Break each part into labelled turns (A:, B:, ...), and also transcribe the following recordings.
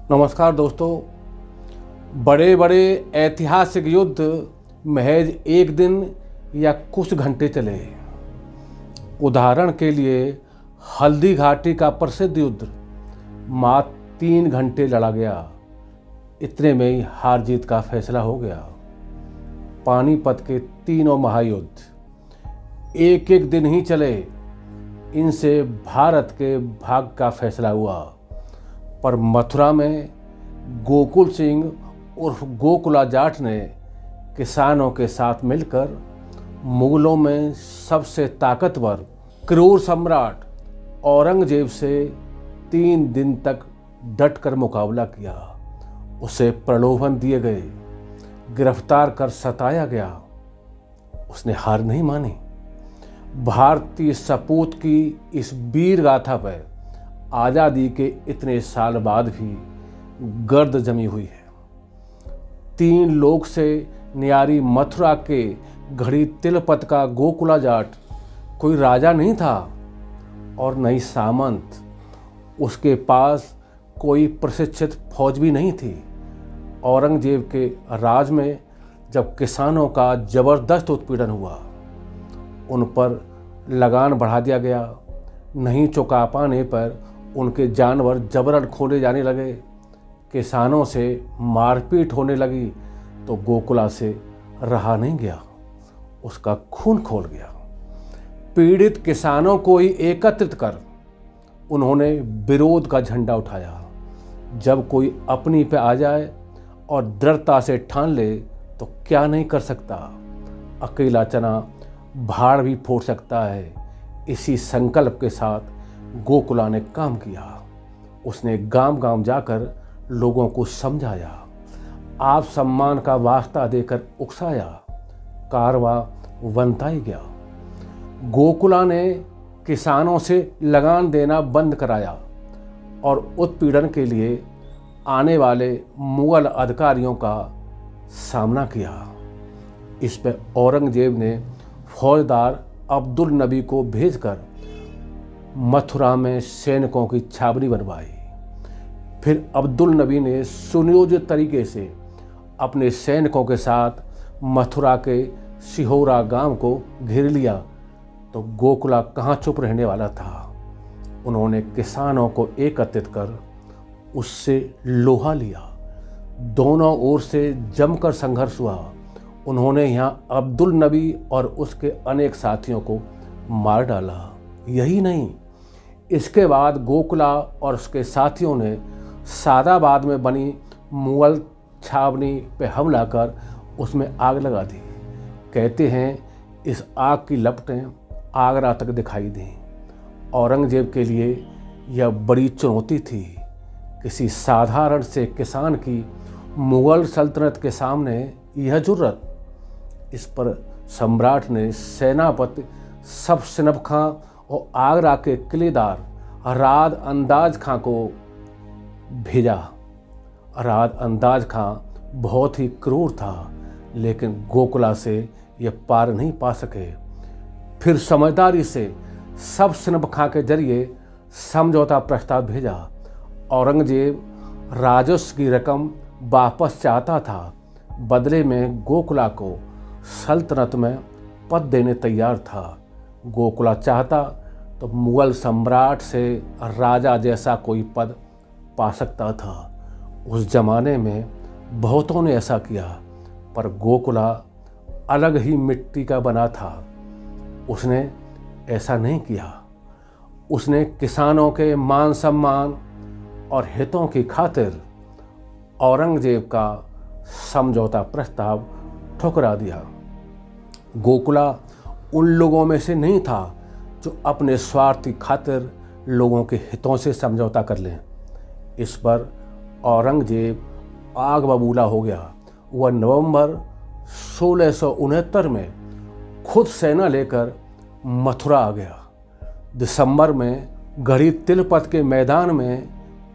A: नमस्कार दोस्तों। बड़े बड़े ऐतिहासिक युद्ध महज एक दिन या कुछ घंटे चले। उदाहरण के लिए हल्दी घाटी का प्रसिद्ध युद्ध मात्र 3 घंटे लड़ा गया। इतने में ही हार जीत का फैसला हो गया। पानीपत के तीनों महायुद्ध एक एक दिन ही चले। इनसे भारत के भाग्य का फैसला हुआ। पर मथुरा में गोकुल सिंह उर्फ गोकुला जाट ने किसानों के साथ मिलकर मुगलों में सबसे ताकतवर क्रूर सम्राट औरंगजेब से 3 दिन तक डटकर मुकाबला किया। उसे प्रलोभन दिए गए, गिरफ्तार कर सताया गया। उसने हार नहीं मानी। भारतीय सपूत की इस वीर गाथा पर आज़ादी के इतने साल बाद भी गर्द जमी हुई है। 3 लोक से न्यारी मथुरा के घड़ी तिलपत का गोकुला जाट कोई राजा नहीं था और न ही सामंत। उसके पास कोई प्रशिक्षित फौज भी नहीं थी। औरंगजेब के राज में जब किसानों का जबरदस्त उत्पीड़न हुआ, उन पर लगान बढ़ा दिया गया। नहीं चुका पाने पर उनके जानवर जबरन खोले जाने लगे। किसानों से मारपीट होने लगी तो गोकुला से रहा नहीं गया। उसका खून खोल गया। पीड़ित किसानों को ही एकत्रित कर उन्होंने विरोध का झंडा उठाया। जब कोई अपनी पे आ जाए और दृढ़ता से ठान ले तो क्या नहीं कर सकता। अकेला चना भाड़ भी फोड़ सकता है। इसी संकल्प के साथ गोकुला ने काम किया। उसने गांव गांव जाकर लोगों को समझाया, आप सम्मान का वास्ता देकर उकसाया। कारवां बनता ही गया। गोकुला ने किसानों से लगान देना बंद कराया और उत्पीड़न के लिए आने वाले मुगल अधिकारियों का सामना किया। इस पर औरंगजेब ने फौजदार अब्दुल नबी को भेजकर मथुरा में सैनिकों की छावनी बनवाई। फिर अब्दुल नबी ने सुनियोजित तरीके से अपने सैनिकों के साथ मथुरा के सिहोरा गांव को घेर लिया तो गोकुला कहाँ चुप रहने वाला था। उन्होंने किसानों को एकत्रित कर उससे लोहा लिया। दोनों ओर से जमकर संघर्ष हुआ। उन्होंने यहाँ अब्दुल नबी और उसके अनेक साथियों को मार डाला। यही नहीं, इसके बाद गोकुला और उसके साथियों ने सादाबाद में बनी मुगल छावनी पे हमला कर उसमें आग लगा दी। कहते हैं इस आग की लपटें आगरा तक दिखाई दी। औरंगजेब के लिए यह बड़ी चुनौती थी। किसी साधारण से किसान की मुगल सल्तनत के सामने यह जुर्रत। इस पर सम्राट ने सेनापति सफसिनब खां और आगरा के किलेदार राद अंदाज खां को भेजा। राद अंदाज खां बहुत ही क्रूर था, लेकिन गोकुला से यह पार नहीं पा सके। फिर समझदारी से सफसिनब खां के जरिए समझौता प्रस्ताव भेजा। औरंगजेब राजस्व की रकम वापस चाहता था। बदले में गोकुला को सल्तनत में पद देने तैयार था। गोकुला चाहता तो मुगल सम्राट से राजा जैसा कोई पद पा सकता था। उस जमाने में बहुतों ने ऐसा किया, पर गोकुला अलग ही मिट्टी का बना था। उसने ऐसा नहीं किया। उसने किसानों के मान सम्मान और हितों की खातिर औरंगजेब का समझौता प्रस्ताव ठुकरा दिया। गोकुला उन लोगों में से नहीं था जो अपने स्वार्थ की खातिर लोगों के हितों से समझौता कर लें। इस पर औरंगजेब आग बबूला हो गया। वह नवंबर 1669 में खुद सेना लेकर मथुरा आ गया। दिसंबर में घड़ी तिलपत के मैदान में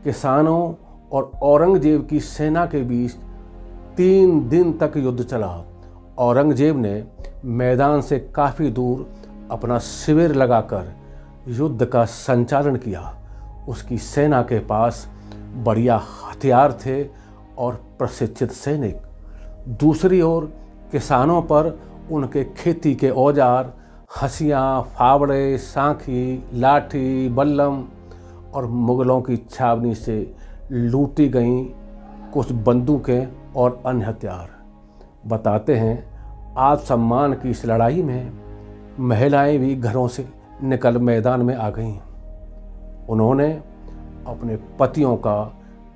A: किसानों और औरंगजेब की सेना के बीच 3 दिन तक युद्ध चला। औरंगजेब ने मैदान से काफ़ी दूर अपना शिविर लगाकर युद्ध का संचालन किया। उसकी सेना के पास बढ़िया हथियार थे और प्रशिक्षित सैनिक। दूसरी ओर किसानों पर उनके खेती के औजार, हंसियाँ, फावड़े, सांखी, लाठी, बल्लम और मुगलों की छावनी से लूटी गईं कुछ बंदूकें और अन्य हथियार। बताते हैं आत्मसम्मान की इस लड़ाई में महिलाएं भी घरों से निकल मैदान में आ गईं। उन्होंने अपने पतियों का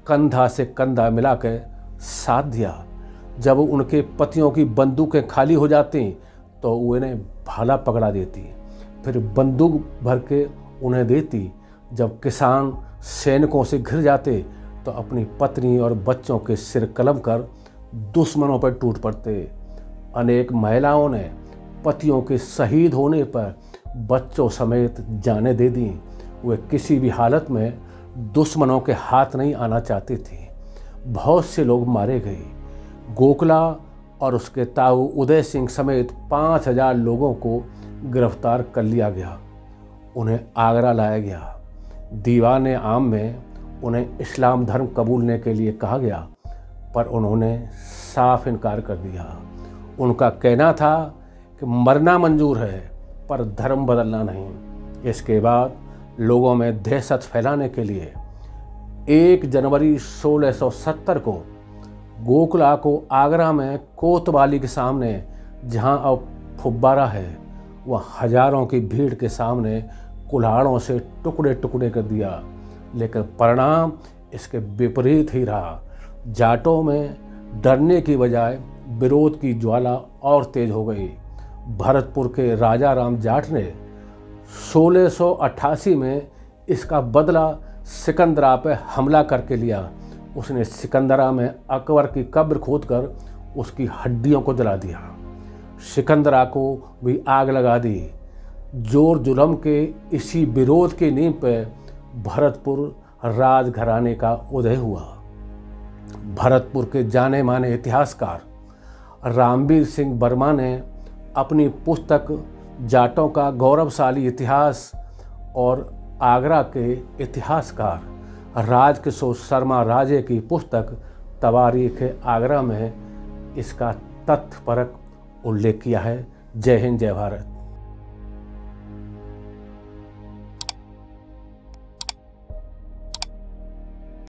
A: कंधा से कंधा मिलाकर साथ दिया। जब उनके पतियों की बंदूकें खाली हो जाती तो उन्हें भाला पकड़ा देती, फिर बंदूक भर के उन्हें देती। जब किसान सैनिकों से घिर जाते तो अपनी पत्नी और बच्चों के सिर कलम कर दुश्मनों पर टूट पड़ते। अनेक महिलाओं ने पतियों के शहीद होने पर बच्चों समेत जानें दे दी। वे किसी भी हालत में दुश्मनों के हाथ नहीं आना चाहती थी। बहुत से लोग मारे गए। गोखला और उसके ताऊ उदय सिंह समेत 5000 लोगों को गिरफ्तार कर लिया गया। उन्हें आगरा लाया गया। दीवाने आम में उन्हें इस्लाम धर्म कबूलने के लिए कहा गया, पर उन्होंने साफ इनकार कर दिया। उनका कहना था कि मरना मंजूर है पर धर्म बदलना नहीं। इसके बाद लोगों में दहशत फैलाने के लिए 1 जनवरी 1670 को गोखला को आगरा में कोतवाली के सामने, जहां अब फुब्बारा है, वह हजारों की भीड़ के सामने कुल्हाड़ों से टुकड़े टुकड़े कर दिया। लेकिन परिणाम इसके विपरीत ही रहा। जाटों में डरने की बजाय विरोध की ज्वाला और तेज हो गई। भरतपुर के राजा राम जाट ने 1688 में इसका बदला सिकंदरा पर हमला करके लिया। उसने सिकंदरा में अकबर की कब्र खोदकर उसकी हड्डियों को जला दिया। सिकंदरा को भी आग लगा दी। जोर जुलम के इसी विरोध की नींव पर भरतपुर राजघराने का उदय हुआ। भरतपुर के जाने माने इतिहासकार रामवीर सिंह वर्मा ने अपनी पुस्तक जाटों का गौरवशाली इतिहास और आगरा के इतिहासकार राजकिशोर शर्मा राजे की पुस्तक तवारीख आगरा में इसका तथ्यपरक उल्लेख किया है। जय हिंद, जय भारत।